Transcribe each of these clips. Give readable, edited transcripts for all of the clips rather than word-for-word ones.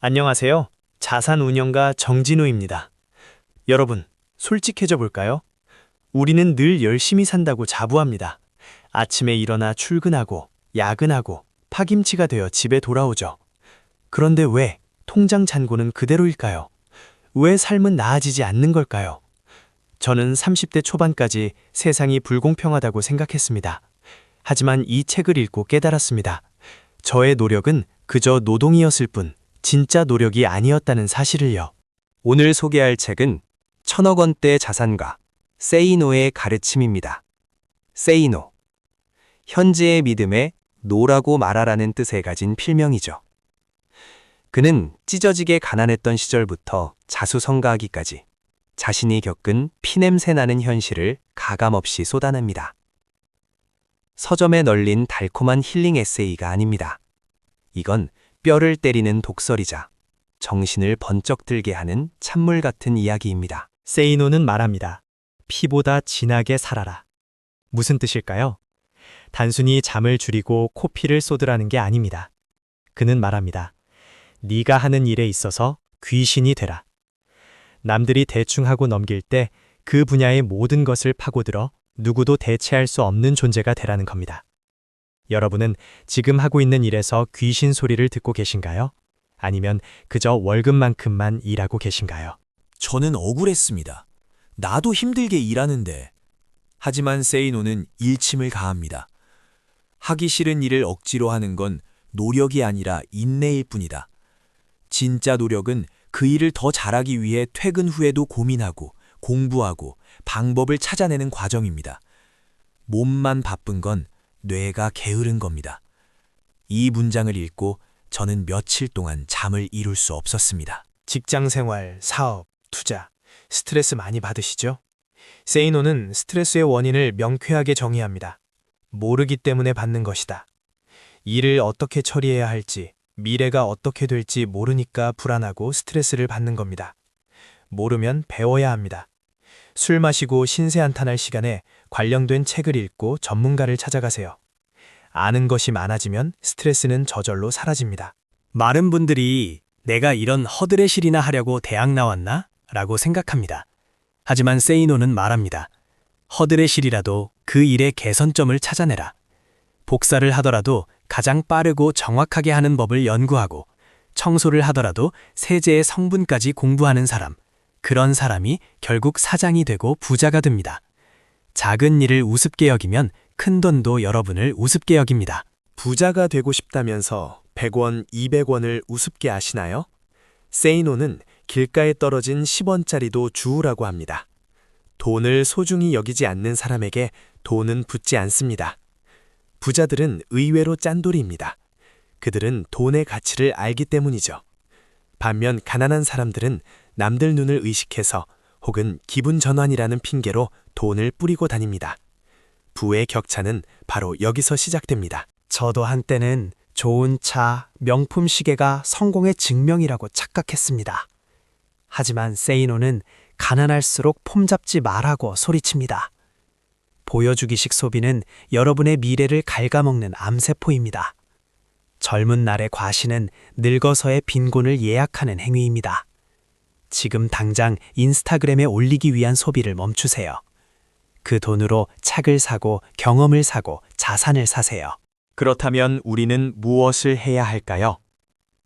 안녕하세요. 자산운용가 정진우입니다. 여러분, 솔직해져 볼까요? 우리는 늘 열심히 산다고 자부합니다. 아침에 일어나 출근하고, 야근하고, 파김치가 되어 집에 돌아오죠. 그런데 왜 통장 잔고는 그대로일까요? 왜 삶은 나아지지 않는 걸까요? 저는 30대 초반까지 세상이 불공평하다고 생각했습니다. 하지만 이 책을 읽고 깨달았습니다. 저의 노력은 그저 노동이었을 뿐, 진짜 노력이 아니었다는 사실을요. 오늘 소개할 책은 1000억 원대 자산가 세이노의 가르침입니다. 세이노. 현재의 믿음에 노라고 말하라는 뜻을 가진 필명이죠. 그는 찢어지게 가난했던 시절부터 자수성가하기까지 자신이 겪은 피냄새 나는 현실을 가감없이 쏟아냅니다. 서점에 널린 달콤한 힐링 에세이가 아닙니다. 이건 뼈를 때리는 독설이자 정신을 번쩍 들게 하는 찬물 같은 이야기입니다. 세이노는 말합니다. 피보다 진하게 살아라. 무슨 뜻일까요? 단순히 잠을 줄이고 코피를 쏟으라는 게 아닙니다. 그는 말합니다. 네가 하는 일에 있어서 귀신이 되라. 남들이 대충 하고 넘길 때 그 분야의 모든 것을 파고들어 누구도 대체할 수 없는 존재가 되라는 겁니다. 여러분은 지금 하고 있는 일에서 귀신 소리를 듣고 계신가요? 아니면 그저 월급만큼만 일하고 계신가요? 저는 억울했습니다. 나도 힘들게 일하는데. 하지만 세이노는 일침을 가합니다. 하기 싫은 일을 억지로 하는 건 노력이 아니라 인내일 뿐이다. 진짜 노력은 그 일을 더 잘하기 위해 퇴근 후에도 고민하고 공부하고 방법을 찾아내는 과정입니다. 몸만 바쁜 건 뇌가 게으른 겁니다. 이 문장을 읽고 저는 며칠 동안 잠을 이룰 수 없었습니다. 직장 생활, 사업, 투자, 스트레스 많이 받으시죠? 세이노는 스트레스의 원인을 명쾌하게 정의합니다. 모르기 때문에 받는 것이다. 일을 어떻게 처리해야 할지, 미래가 어떻게 될지 모르니까 불안하고 스트레스를 받는 겁니다. 모르면 배워야 합니다. 술 마시고 신세한탄할 시간에 관련된 책을 읽고 전문가를 찾아가세요. 아는 것이 많아지면 스트레스는 저절로 사라집니다. 많은 분들이 내가 이런 허드렛일이나 하려고 대학 나왔나? 라고 생각합니다. 하지만 세이노는 말합니다. 허드렛일이라도 그 일의 개선점을 찾아내라. 복사를 하더라도 가장 빠르고 정확하게 하는 법을 연구하고 청소를 하더라도 세제의 성분까지 공부하는 사람. 그런 사람이 결국 사장이 되고 부자가 됩니다. 작은 일을 우습게 여기면 큰 돈도 여러분을 우습게 여깁니다. 부자가 되고 싶다면서 100원, 200원을 우습게 아시나요? 세이노는 길가에 떨어진 10원짜리도 주우라고 합니다. 돈을 소중히 여기지 않는 사람에게 돈은 붙지 않습니다. 부자들은 의외로 짠돌이입니다. 그들은 돈의 가치를 알기 때문이죠. 반면 가난한 사람들은 남들 눈을 의식해서 혹은 기분 전환이라는 핑계로 돈을 뿌리고 다닙니다. 부의 격차는 바로 여기서 시작됩니다. 저도 한때는 좋은 차, 명품 시계가 성공의 증명이라고 착각했습니다. 하지만 세이노는 가난할수록 폼 잡지 말라고 소리칩니다. 보여주기식 소비는 여러분의 미래를 갉아먹는 암세포입니다. 젊은 날의 과시는 늙어서의 빈곤을 예약하는 행위입니다. 지금 당장 인스타그램에 올리기 위한 소비를 멈추세요. 그 돈으로 책을 사고 경험을 사고 자산을 사세요. 그렇다면 우리는 무엇을 해야 할까요?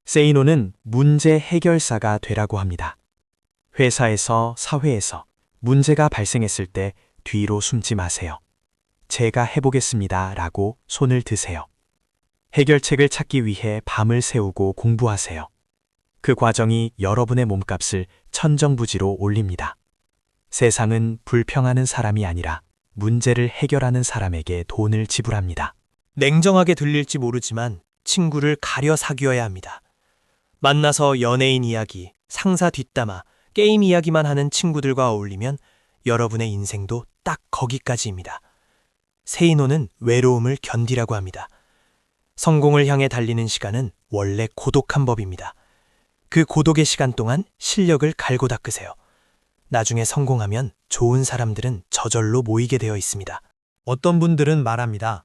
세이노는 문제 해결사가 되라고 합니다. 회사에서, 사회에서 문제가 발생했을 때 뒤로 숨지 마세요. 제가 해보겠습니다 라고 손을 드세요. 해결책을 찾기 위해 밤을 새우고 공부하세요. 그 과정이 여러분의 몸값을 천정부지로 올립니다. 세상은 불평하는 사람이 아니라 문제를 해결하는 사람에게 돈을 지불합니다. 냉정하게 들릴지 모르지만 친구를 가려 사귀어야 합니다. 만나서 연예인 이야기, 상사 뒷담화, 게임 이야기만 하는 친구들과 어울리면 여러분의 인생도 딱 거기까지입니다. 세이노는 외로움을 견디라고 합니다. 성공을 향해 달리는 시간은 원래 고독한 법입니다. 그 고독의 시간 동안 실력을 갈고 닦으세요. 나중에 성공하면 좋은 사람들은 저절로 모이게 되어 있습니다. 어떤 분들은 말합니다.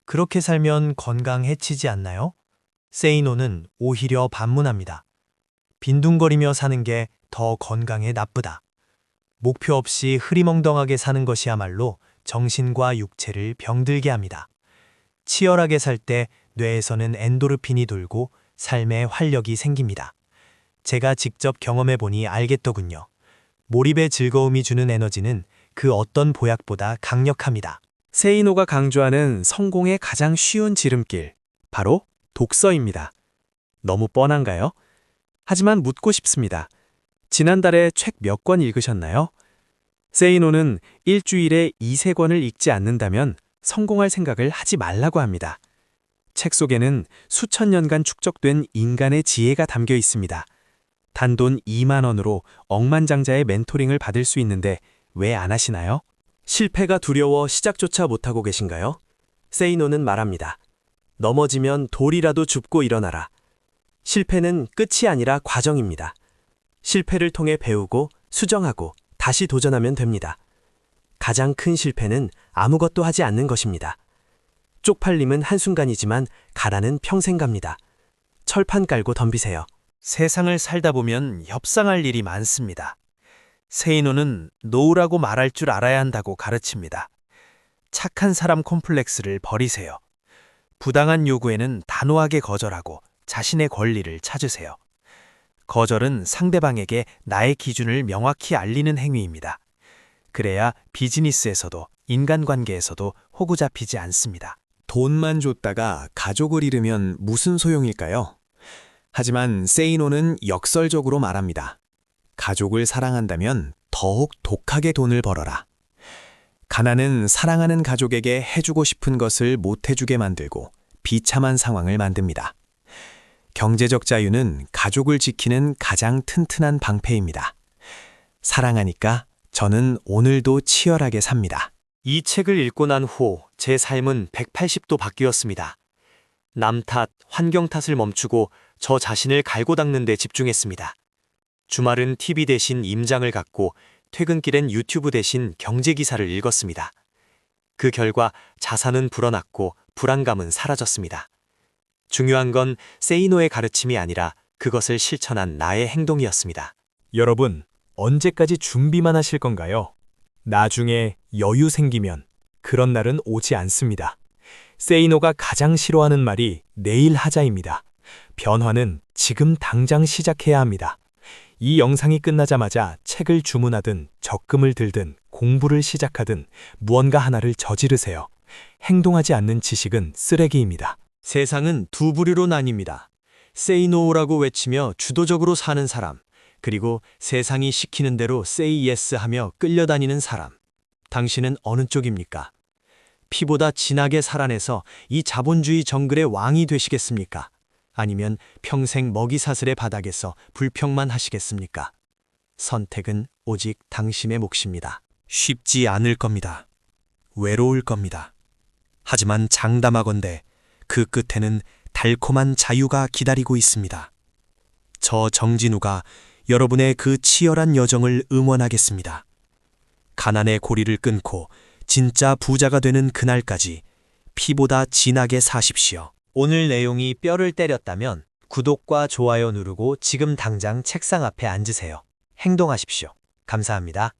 그렇게 살면 건강 해치지 않나요? 세이노는 오히려 반문합니다. 빈둥거리며 사는 게 더 건강에 나쁘다. 목표 없이 흐리멍덩하게 사는 것이야말로 정신과 육체를 병들게 합니다. 치열하게 살 때 뇌에서는 엔도르핀이 돌고 삶에 활력이 생깁니다. 제가 직접 경험해 보니 알겠더군요. 몰입의 즐거움이 주는 에너지는 그 어떤 보약보다 강력합니다. 세이노가 강조하는 성공의 가장 쉬운 지름길, 바로 독서입니다. 너무 뻔한가요? 하지만 묻고 싶습니다. 지난달에 책 몇 권 읽으셨나요? 세이노는 일주일에 2~3권을 읽지 않는다면 성공할 생각을 하지 말라고 합니다. 책 속에는 수천 년간 축적된 인간의 지혜가 담겨 있습니다. 단돈 2만 원으로 억만장자의 멘토링을 받을 수 있는데 왜 안 하시나요? 실패가 두려워 시작조차 못하고 계신가요? 세이노는 말합니다. 넘어지면 돌이라도 줍고 일어나라. 실패는 끝이 아니라 과정입니다. 실패를 통해 배우고 수정하고 다시 도전하면 됩니다. 가장 큰 실패는 아무것도 하지 않는 것입니다. 쪽팔림은 한순간이지만 가라는 평생 갑니다. 철판 깔고 덤비세요. 세상을 살다 보면 협상할 일이 많습니다. 세이노는 노우라고 말할 줄 알아야 한다고 가르칩니다. 착한 사람 콤플렉스를 버리세요. 부당한 요구에는 단호하게 거절하고 자신의 권리를 찾으세요. 거절은 상대방에게 나의 기준을 명확히 알리는 행위입니다. 그래야 비즈니스에서도 인간관계에서도 호구 잡히지 않습니다. 돈만 줬다가 가족을 잃으면 무슨 소용일까요? 하지만 세이노는 역설적으로 말합니다. 가족을 사랑한다면 더욱 독하게 돈을 벌어라. 가난은 사랑하는 가족에게 해주고 싶은 것을 못 해주게 만들고 비참한 상황을 만듭니다. 경제적 자유는 가족을 지키는 가장 튼튼한 방패입니다. 사랑하니까 저는 오늘도 치열하게 삽니다. 이 책을 읽고 난 후 제 삶은 180도 바뀌었습니다. 남 탓, 환경 탓을 멈추고 저 자신을 갈고 닦는 데 집중했습니다. 주말은 TV 대신 임장을 갖고 퇴근길엔 유튜브 대신 경제 기사를 읽었습니다. 그 결과 자산은 불어났고 불안감은 사라졌습니다. 중요한 건 세이노의 가르침이 아니라 그것을 실천한 나의 행동이었습니다. 여러분, 언제까지 준비만 하실 건가요? 나중에 여유 생기면 그런 날은 오지 않습니다. 세이노가 가장 싫어하는 말이 내일 하자입니다. 변화는 지금 당장 시작해야 합니다. 이 영상이 끝나자마자 책을 주문하든 적금을 들든 공부를 시작하든 무언가 하나를 저지르세요. 행동하지 않는 지식은 쓰레기입니다. 세상은 두 부류로 나뉩니다. Say no라고 외치며 주도적으로 사는 사람, 그리고 세상이 시키는 대로 say yes 하며 끌려다니는 사람. 당신은 어느 쪽입니까? 피보다 진하게 살아내서 이 자본주의 정글의 왕이 되시겠습니까? 아니면 평생 먹이사슬의 바닥에서 불평만 하시겠습니까? 선택은 오직 당신의 몫입니다. 쉽지 않을 겁니다. 외로울 겁니다. 하지만 장담하건대 그 끝에는 달콤한 자유가 기다리고 있습니다. 저 정진우가 여러분의 그 치열한 여정을 응원하겠습니다. 가난의 고리를 끊고 진짜 부자가 되는 그날까지 피보다 진하게 사십시오. 오늘 내용이 뼈를 때렸다면 구독과 좋아요 누르고 지금 당장 책상 앞에 앉으세요. 행동하십시오. 감사합니다.